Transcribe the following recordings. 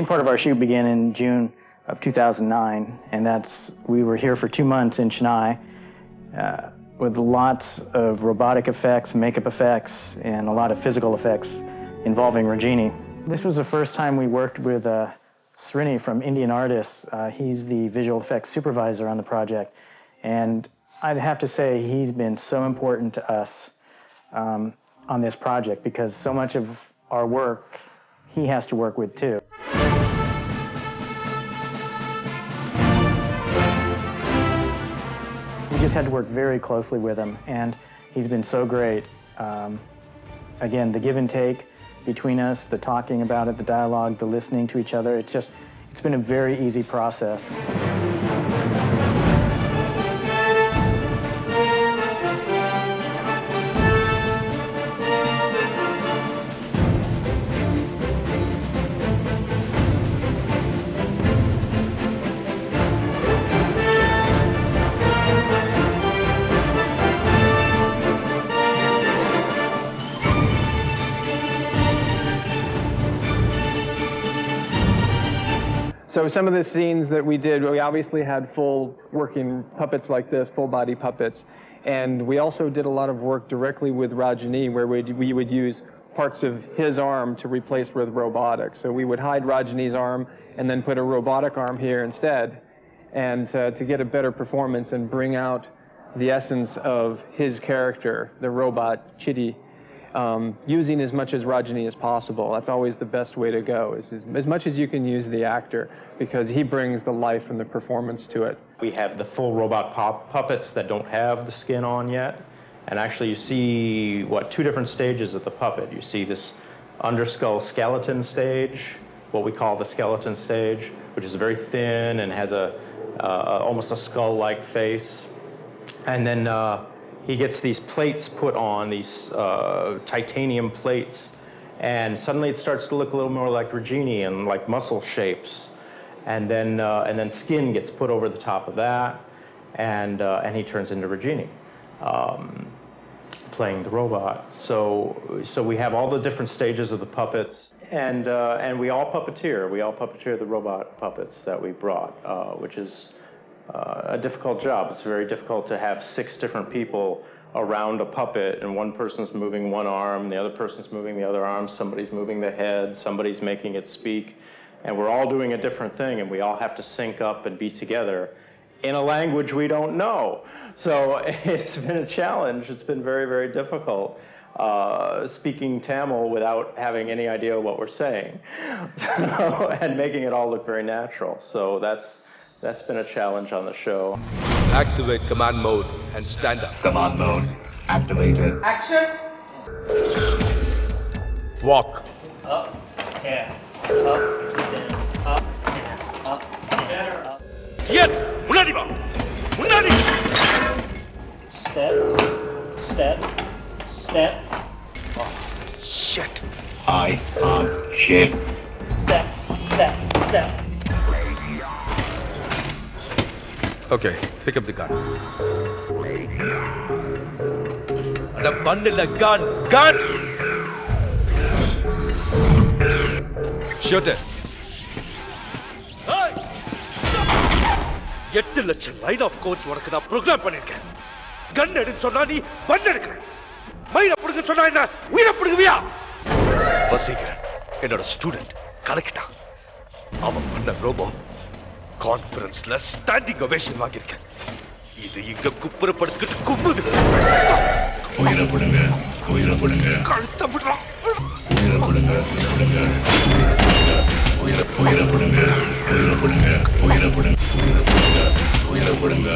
main part of our shoot began in June of 2009, and we were here for 2 months in Chennai with lots of robotic effects, makeup effects, and a lot of physical effects involving Rajini. This was the first time we worked with Srini from Indian Artists. He's the visual effects supervisor on the project, and I'd have to say he's been so important to us on this project because so much of our work he has to work with too. We just had to work very closely with him, and he's been so great. Again, the give and take between us, the talking about it, the dialogue, the listening to each other, it's been a very easy process. So some of the scenes that we did, we obviously had full working puppets like this, full body puppets. And we also did a lot of work directly with Rajini where we would use parts of his arm to replace with robotics. So we would hide Rajini's arm and then put a robotic arm here instead, and to get a better performance and bring out the essence of his character, the robot Chitty, using as much as Rajini as possible. That's always the best way to go, is as much as you can use the actor, because he brings the life and the performance to it. We have the full robot puppets that don't have the skin on yet. And actually you see, two different stages of the puppet. You see this underskull skeleton stage, what we call the skeleton stage, which is very thin and has almost a skull-like face. And then he gets these plates put on, these titanium plates, and suddenly it starts to look a little more like Rajini and like muscle shapes. And then skin gets put over the top of that, and he turns into Rajini, playing the robot. So we have all the different stages of the puppets, and we all puppeteer. We all puppeteer the robot puppets that we brought, which is a difficult job. It's very difficult to have 6 different people around a puppet, and one person's moving one arm, the other person's moving the other arm, somebody's moving the head, somebody's making it speak, and we're all doing a different thing, and we all have to sync up and be together in a language we don't know. So it's been a challenge. It's been very, very difficult speaking Tamil without having any idea what we're saying, and making it all look very natural. So that's been a challenge on the show. Activate command mode and stand up. Command mode activated. Action! Walk. Up, down, up, down, up, down, up, down, up. Yet! Munadi ba! Munadi! Step, step, step. Oh, shit. I am shape. Step, step, step. Okay, pick up the gun. The bundle of gun! Gun! Shoot it. Hey! 8 லட்சம் line of quotes உனக்கு நான் program பண்ணிருக்கேன். கன் எடுன்னு சொன்னா நீ பண் எடுக்கிற. மயிரை பிடுங்க சொன்னா என்ன உயிரை பிடுங்குவியா? வசீகரன் என்னோட ஸ்டூடெண்ட் கலக்கிட்டான். அவன் பண்ண ரோபோ கான்ஃபரன்ஸ்ல ஸ்டாண்டிங் ஒவேஷன் வாங்கியிருக்கேன். இது இங்க குப்புறப்படுத்திட்டு கும்புது. உயிரை பிடுங்க, உயிரை பிடுங்க. கழுத்த விடுறான். உயிரை பிடுங்க, உயிரை பிடுங்க. உயிரை பிடுங்க, உயிரை பிடுங்க, உயிரை பிடுங்க, உயிரை பிடுங்க, உயிரை பிடுங்க.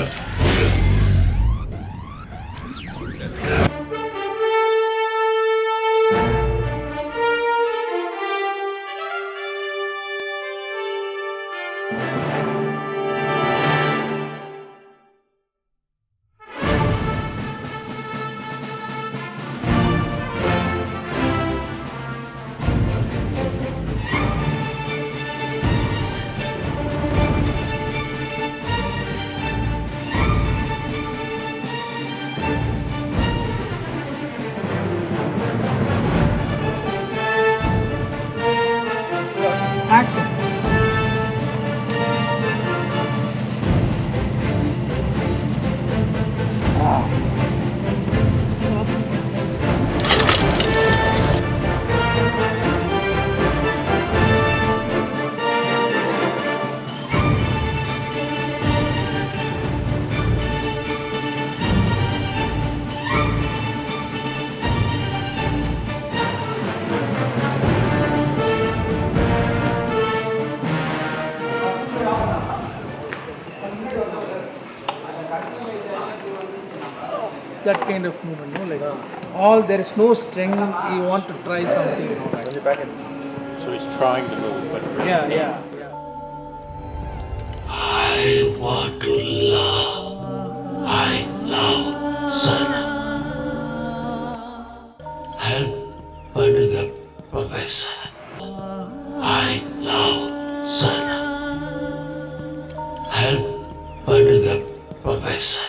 that kind of movement, no? Like all there is no strength. You want to try something, you know? Like, So he's trying to move, but really yeah. I want to love. I love Sana. Help Paduga, Professor. I love Sana. Help Paduga, Professor.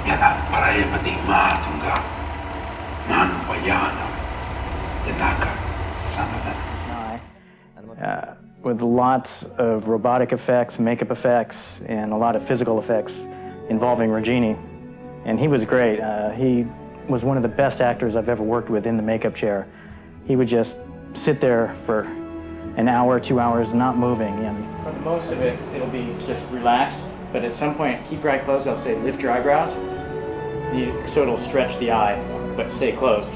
Yana paraya patigma tunga. Nanu payana. Yanaka Sanada. With lots of robotic effects, makeup effects, and a lot of physical effects involving Regini. And he was great. He was one of the best actors I've ever worked with in the makeup chair. He would just sit there for an hour, 2 hours, not moving. And for most of it, it'll be just relaxed. But at some point, keep your eye closed. I'll say lift your eyebrows. So it'll stretch the eye, but stay closed.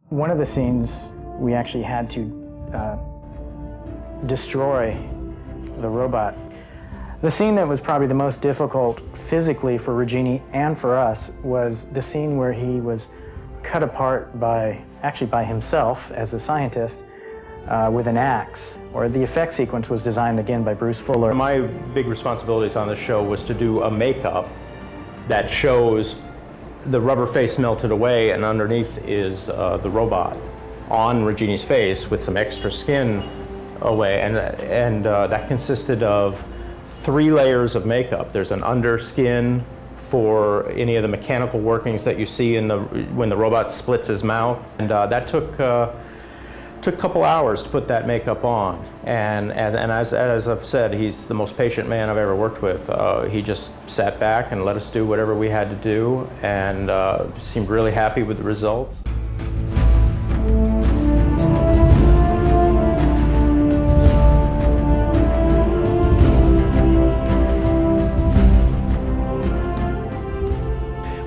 One of the scenes, we actually had to destroy the robot. The scene that was probably the most difficult physically for Regini and for us was the scene where he was cut apart by himself as a scientist with an axe. Or the effect sequence was designed again by Bruce Fuller. My big responsibilities on the show was to do a makeup that shows the rubber face melted away, and underneath is the robot on Regini's face with some extra skin away, and that consisted of 3 layers of makeup. There's an underskin for any of the mechanical workings that you see when the robot splits his mouth, and that took a couple hours to put that makeup on. And as I've said, he's the most patient man I've ever worked with. He just sat back and let us do whatever we had to do, and seemed really happy with the results.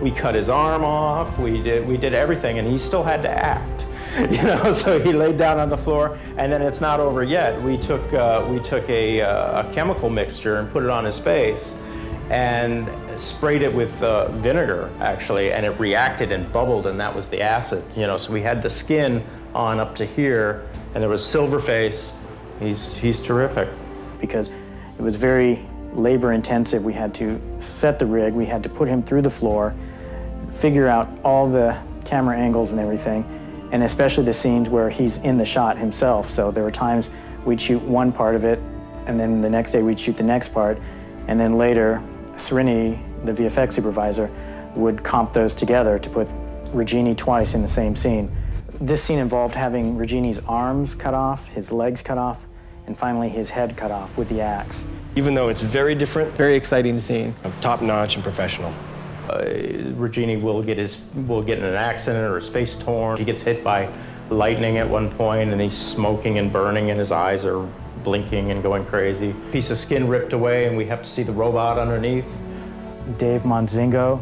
We cut his arm off, we did everything, and he still had to act. You know, so he laid down on the floor, and then it's not over yet. We took a chemical mixture and put it on his face, and sprayed it with vinegar actually, and it reacted and bubbled, and that was the acid. You know, so we had the skin on up to here, and there was silver face. He's terrific. Because it was very labor intensive. We had to set the rig. We had to put him through the floor, figure out all the camera angles and everything. And especially the scenes where he's in the shot himself. So there were times we'd shoot one part of it, and then the next day we'd shoot the next part, and then later, Srini, the VFX supervisor, would comp those together to put Regini twice in the same scene. This scene involved having Regini's arms cut off, his legs cut off, and finally his head cut off with the axe. Even though it's very different, Very exciting scene. top-notch and professional. Regini will get in an accident or his face torn. He gets hit by lightning at one point, and he's smoking and burning, and his eyes are blinking and going crazy. Piece of skin ripped away, and we have to see the robot underneath. Dave Monzingo,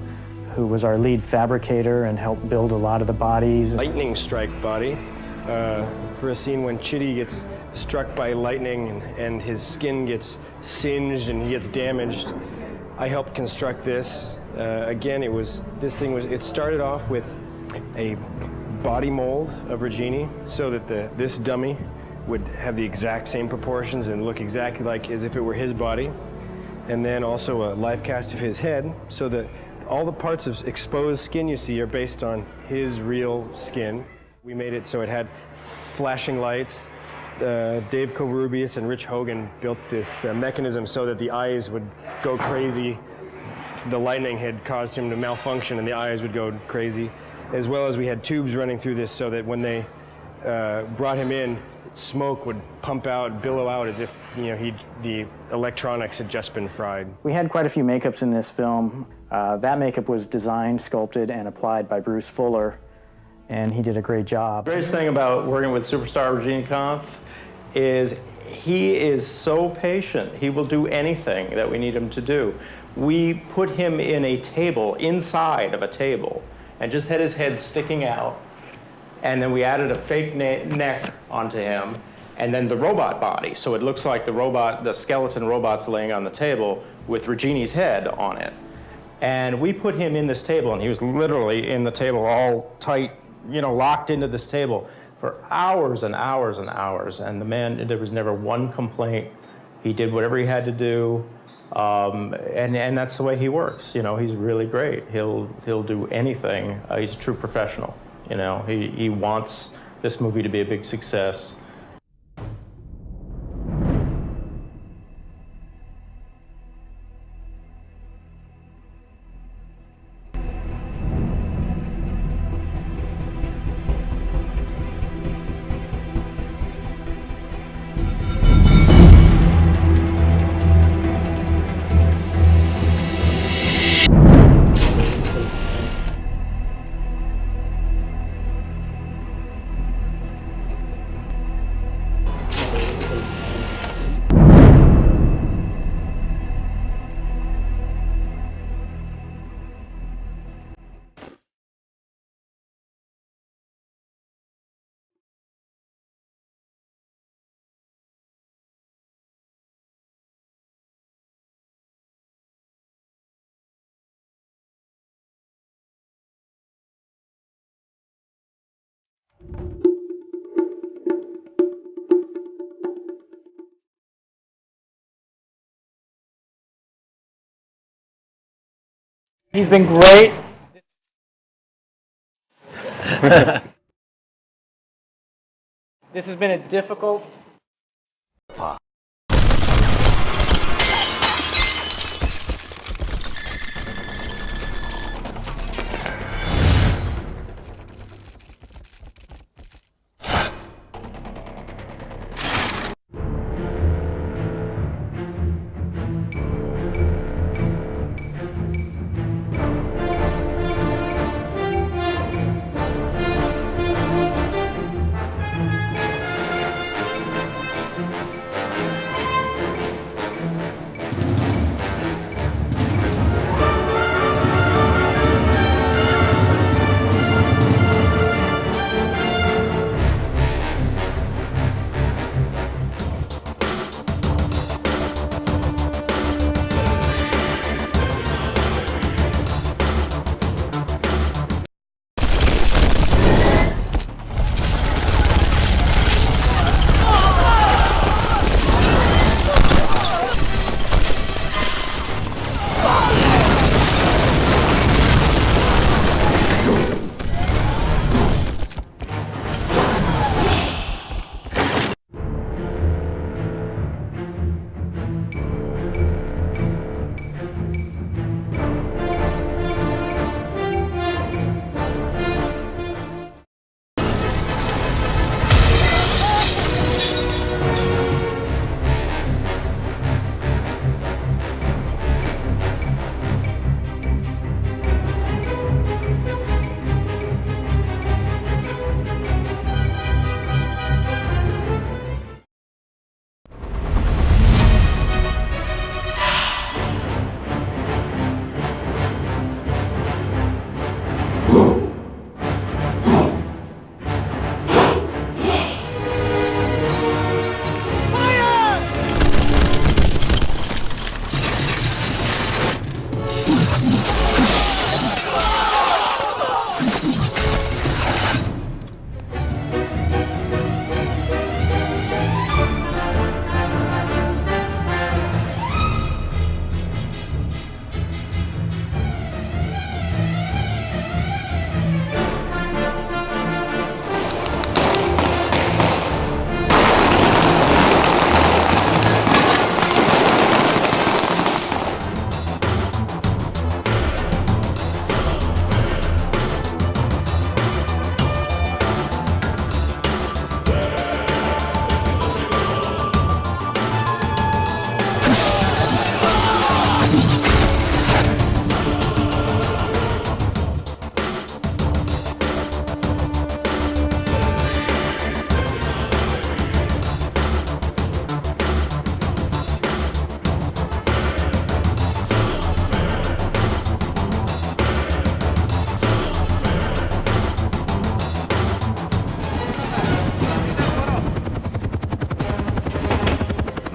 who was our lead fabricator and helped build a lot of the bodies. Lightning strike body for a scene when Chitty gets struck by lightning and his skin gets singed and he gets damaged. I helped construct this. Again, it started off with a body mold of Regini so that this dummy would have the exact same proportions and look exactly like as if it were his body. And then also a live cast of his head so that all the parts of exposed skin you see are based on his real skin. We made it so it had flashing lights. Dave Covarrubias and Rich Hogan built this mechanism so that the eyes would go crazy. The lightning had caused him to malfunction and the eyes would go crazy. As well as we had tubes running through this so that when they brought him in, smoke would pump out, billow out as if the electronics had just been fried. We had quite a few makeups in this film. That makeup was designed, sculpted, and applied by Bruce Fuller, and he did a great job. The greatest thing about working with superstar Regine Kampf is he is so patient. He will do anything that we need him to do. We put him in a table, inside of a table, and just had his head sticking out. And then we added a fake neck onto him, and then the robot body. So it looks like the skeleton robot's laying on the table with Regini's head on it. And we put him in this table, and he was literally in the table all tight, locked into this table for hours and hours and hours. And the man, there was never one complaint. He did whatever he had to do. And that's the way he works. He's really great. He'll do anything. He's a true professional. He wants this movie to be a big success. He's been great. This has been a difficult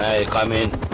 May I come in?